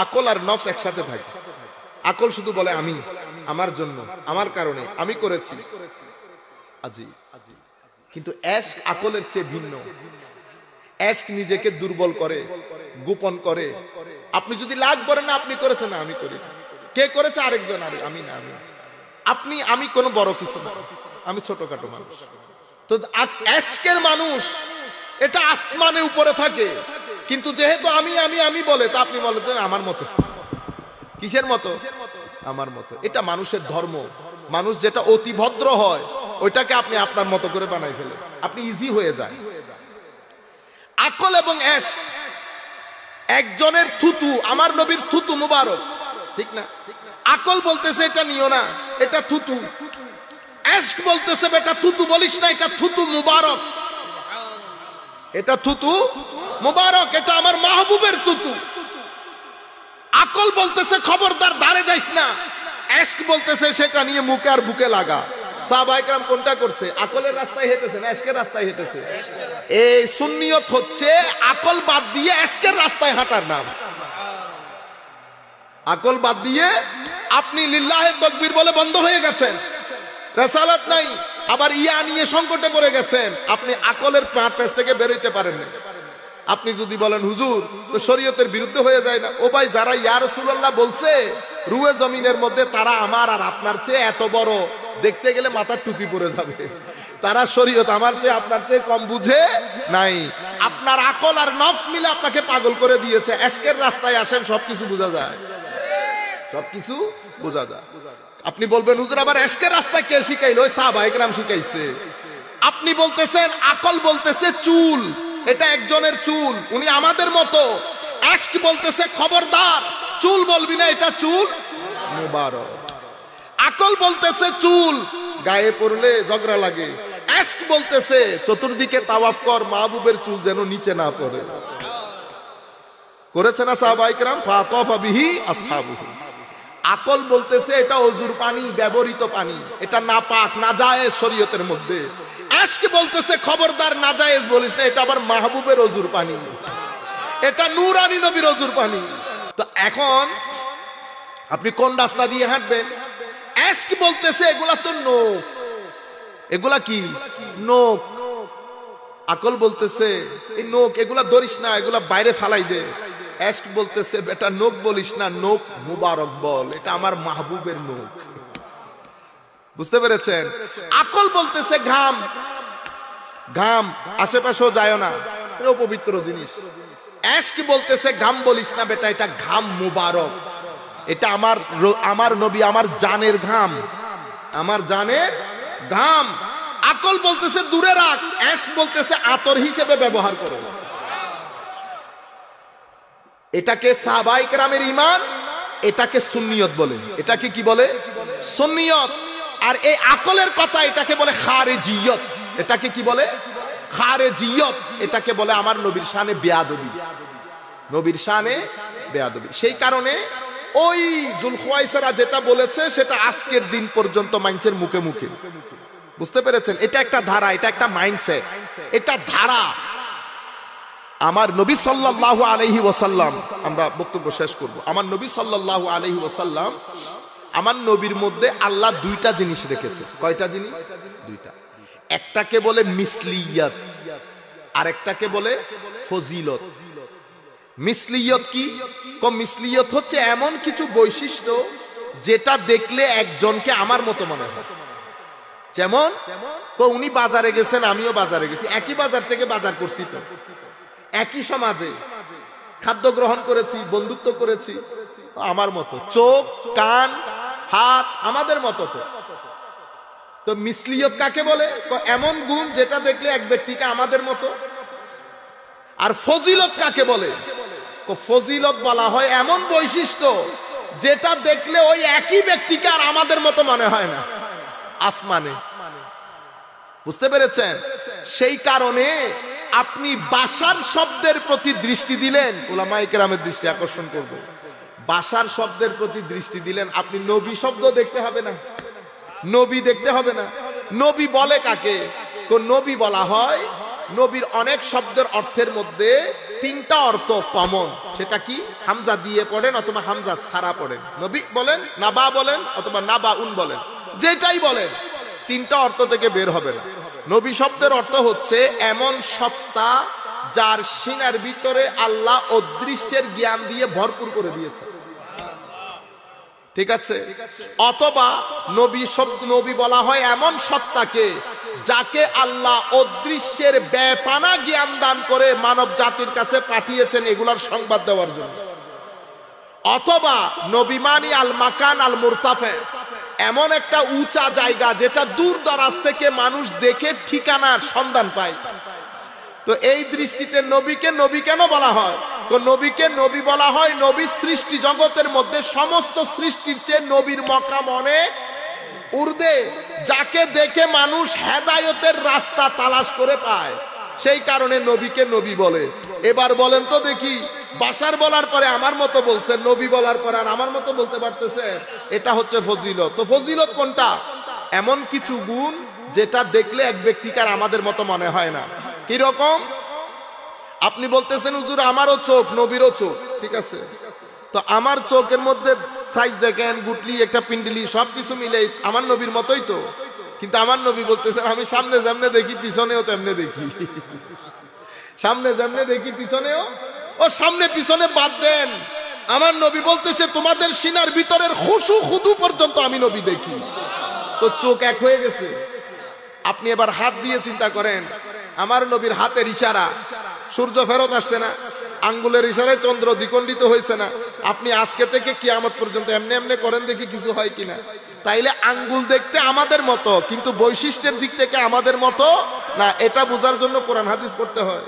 আকল আর নফস একসাথে থাকে। আকল শুধু বলে আমি, আমার জন্য, আমার কারণে, আমি করেছি। আজি কিন্তু এশক আকলের চেয়ে ভিন্ন। এশক নিজেকে দুর্বল করে, গোপন করে। আপনি যদি লাগ করেন না আপনি করেছেন, না আমি করি, কে করেছে আরেকজন, আরে আমি না, আপনি, আমি কোনো বড় কিছু না, আমি ছোটখাটো মানুষ। তো এশকের মানুষ এটা আসমানে উপরে থাকে, কিন্তু যেহেতু আমি বলে, তা আপনি বলেন আমার মতো। কিসের মতো? আমার মতো। এটা মানুষের ধর্ম। মানুষ যেটা অতি ভদ্র হয় ওইটাকে আপনি আপনার মতো করে বানাই ফেলেন, আপনি ইজি হয়ে যায়। আকল এবং এশক একজনের থুতু, আমার নবীর থুতু মুবারক, ঠিক না? আকল বলতেছে এটা নিও না, এটা থুতু। এশক বলতেছে বেটা থুতু বলিস না, এটা থুতু মুবারক, এটা থুতু মুবারক, এটা আমার মাহবুবের থুতু। আকল বলতেছে খবরদার ধারে যাইস না, এশক বলতেছে সেটা নিয়ে মুখে আর বুকে লাগা। সাহাবায়ে কেরাম কোনটা করছে? আকলের রাস্তায় হেঁটেছে না এশকের রাস্তায় হেঁটেছে? এই সুন্নিয়ত হচ্ছে আকল বাদ দিয়ে এশকের রাস্তায় হাঁটার নাম। আকল বাদ দিয়ে আপনি লিল্লাহে তাকবীর বলে বন্ধ হয়ে গেছেন, রিসালাত নাই, আবার ইয়া নিয়ে সংকটে পড়ে গেছেন, আপনি আকলের পেছ থেকে বের হইতে পারেন না। আপনি যদি বলেন হুজুর তো শরীয়তের বিরুদ্ধে হয়ে যায় না, ও ভাই যারা ইয়া রাসূলুল্লাহ বলছে রুয়ে জমিনের মধ্যে, তারা আমার আর আপনার চেয়ে এত বড়, দেখতে গেলে মাথার টুপি পরে যাবে। তারা শরীয়ত আমার চেয়ে আপনার চেয়ে কম বুঝে নাই। আপনার আকল আর নফস মিলে আপনাকে পাগল করে দিয়েছে। এশকের রাস্তায় আসেন, সবকিছু বোঝা যায়, সবকিছু বোঝা যায়। আপনি বলবেন হুজুর আবার এশকের রাস্তায় কে শিখাইলো? ওই সাহাবায়ে কেরাম শিখাইছে। আপনি বলতেছেন আকল বলতেছে চুল, এটা একজনের চুল, উনি আমাদের মতো। এশক বলতেছে খবরদার চুল বলবি না, এটা চুল মুবারক। আকল বলতেছে চুল গায়ে পড়লে ঝগড়া লাগে, এশক বলতেছে চতুর্দিকে তাওয়াফ কর, মাহবুবের চুল যেন নিচে না পড়ে। করেছে না সাহাবায়ে কেরাম? ফাতাফা বিহি আসহাবুহু। আকল বলতেছে এটা ওযুর পানি, ব্যবহৃত পানি, এটা নাপাক, নাজায়েজ শরীয়তের মধ্যে। এশক বলতেছে খবরদার নাজায়েজ বলিস না, এটা আবার মাহবুবের ওযুর পানি, এটা নূরানী নবীর ওযুর পানি। তো এখন আপনি কোন রাস্তা দিয়ে হাঁটবেন? এশক বলতেছে এগুলা তো নোক, এগুলা কি নোক। আকল বলতেছে এই নোক, এগুলা ধরিস না, এগুলা বাইরে ফালাই দে। এশক বলতেছে বেটা নোক বলিস না, নোক মুবারক বল, এটা আমার মাহবুবের নোক। বুঝতে পেরেছেন? আকল বলতেছে ঘাম, ঘাম আশেপাশেও যায় না, এটা পবিত্র জিনিস। এশক বলতেছে ঘাম বলিস না বেটা, এটা ঘাম মুবারক, এটা আমার নবী, আমার জানের ঘাম, আমার জানের ঘাম। আকল বলতেছে দূরে রাখ, এশক বলতেছে আতর হিসেবে ব্যবহার করো। এটাকে সাহাবায়ে কেরামের ঈমান, এটাকে সুন্নিয়ত বলে। এটাকে কি বলে? সুন্নিয়ত। আর এই আকলের কথা এটাকে বলে খারিজিয়ত। এটাকে কি বলে? খারিজিয়ত। এটাকে বলে আমার নবীর শানে বেয়াদবি, নবীর শানে বেয়াদবি। সেই কারণে ওই জুলখুয়াইসরা যেটা বলেছে সেটা আজকের দিন পর্যন্ত মানুষের মুখে মুখে। বুঝতে পেরেছেন? এটা একটা ধারা, এটা একটা মাইন্ডসেট, এটা ধারা। আমার নবী সাল্লাল্লাহু আলাইহি ওয়াসাল্লাম, আমরা বক্তব্য শেষ করব। আমার নবী সাল্লাল্লাহু আলাইহি ওয়াসাল্লাম, আমার নবীর মধ্যে আল্লাহ দুইটা জিনিস রেখেছে। কয়টা জিনিস? দুইটা। একটাকে বলে মিসলিয়ত, আর একটাকে বলে ফজিলত। মিসলিয়ত কি? মিসলিয়ত হচ্ছে এমন কিছু বৈশিষ্ট্য যেটা দেখলে একজনকে আমার মতো মনে হয়। যেমন উনি বাজারে গেছেন, আমিও বাজারে গেছি, একই বাজার থেকে বাজার করছি, তো একই সমাজে খাদ্য গ্রহণ করেছি, বন্ধুত্ব করেছি, আমার মতো। চোখ, কান, হাত আমাদের মতো। তো মিসলিয়ত কাকে বলে? এমন গুণ যেটা দেখলে এক ব্যক্তিকে আমাদের মতো। আর ফজিলত কাকে বলে? ফজিলত বলা হয় এমন বৈশিষ্ট্য যেটা দেখলে ওই একই ব্যক্তিকে আর আমাদের মতো মনে হয় না, আসমানে। বুঝতে পেরেছেন? সেই কারণে আপনি বাশার শব্দের প্রতি দৃষ্টি দিলেন, উলামায়ে কেরামের দৃষ্টি আকর্ষণ করব। বাশার শব্দের প্রতি দৃষ্টি দিলেন, আপনি নবী শব্দ দেখতে হবে না, নবী দেখতে হবে না। নবী বলে কাকে? নবী বলা হয়, নবীর অনেক শব্দের অর্থের মধ্যে তিনটা অর্থ কমন। সেটা কি? হামজা দিয়ে পড়েন অথবা হামজা ছাড়া পড়েন, নবী বলেন, নাবা বলেন অথবা নাবা উন বলেন, যেটাই বলেন তিনটা অর্থ থেকে বের হবে না। নবী শব্দের অর্থ হচ্ছে এমন সত্তা যার সিনার ভিতরে আল্লাহ অদৃশ্যের জ্ঞান দিয়ে ভরপুর করে দিয়েছে, ঠিক আছে? অথবা নবী শব্দ, নবী বলা হয় এমন সত্তাকে যাকে আল্লাহ অদৃশ্যের ব্যাপানা জ্ঞান দান করে মানব জাতির কাছে পাঠিয়েছেন এগুলার সংবাদ দেওয়ার জন্য। অথবা নবী মানি আল মাকান আল মুরতাফে, এমন একটা উঁচা জায়গা যেটা দূর দরাজ থেকে মানুষ দেখে ঠিকানার সন্ধান পায়। তো এই দৃষ্টিতে নবীকে নবী কেন বলা হয়? তো নবীকে নবী বলা হয়, নবী সৃষ্টি জগতের মধ্যে সমস্ত সৃষ্টির চেয়ে নবীর মকাম অনেক ঊর্ধ্বে, যাকে দেখে মানুষ হেদায়েতের রাস্তা তালাশ করে পায়, সেই কারণে নবীকে নবী বলে। এবার বলেন তো দেখি, বাশার বলার পরে আমার মতো বলছেন, নবী বলার পরে আর আমার মতো বলতে পারতেছেন, এটা হচ্ছে ফজিলত। তো ফজিলত কোনটা? এমন কিছু গুণ যেটা দেখলে এক ব্যক্তিকার আমাদের মতো মনে হয় না। কিরকম? আপনি বলতেছেন হুজুর আমারও চোখ নবীরও চোখ, ঠিক আছে, তো আমার চোখের মধ্যে সাইজ দেখেন, গুটলি, একটা পিন্ডলি, সবকিছু মিলে আমার নবীর মতোই তো। কিন্তু আমার নবী বলতেছেন আমি সামনে যেমনে দেখি পিছনেও তেমনে দেখি, সামনে যেমনে দেখি পিছনেও। ও সামনে পিছনে বাদ দেন, আমার নবী বলতেছে তোমাদের সিনার ভিতরের খুশু খুদু পর্যন্ত আমি নবী দেখি। তো চোখ এক হয়ে গেছে। আপনি এবার হাত দিয়ে চিন্তা করেন, আমার নবীর হাতের ইশারা সূর্য ফেরত আসছে না, আঙ্গুলের ইশারায় চন্দ্র দ্বিখণ্ডিত হয়েছে না। আপনি আজকে থেকে কিয়ামত পর্যন্ত এমনি এমনি করেন দেখি কিছু হয় কিনা। তাইলে আঙ্গুল দেখতে আমাদের মতো, কিন্তু বৈশিষ্ট্যের দিক থেকে আমাদের মতো না, এটা বোঝার জন্য কোরআন হাদিস পড়তে হয়।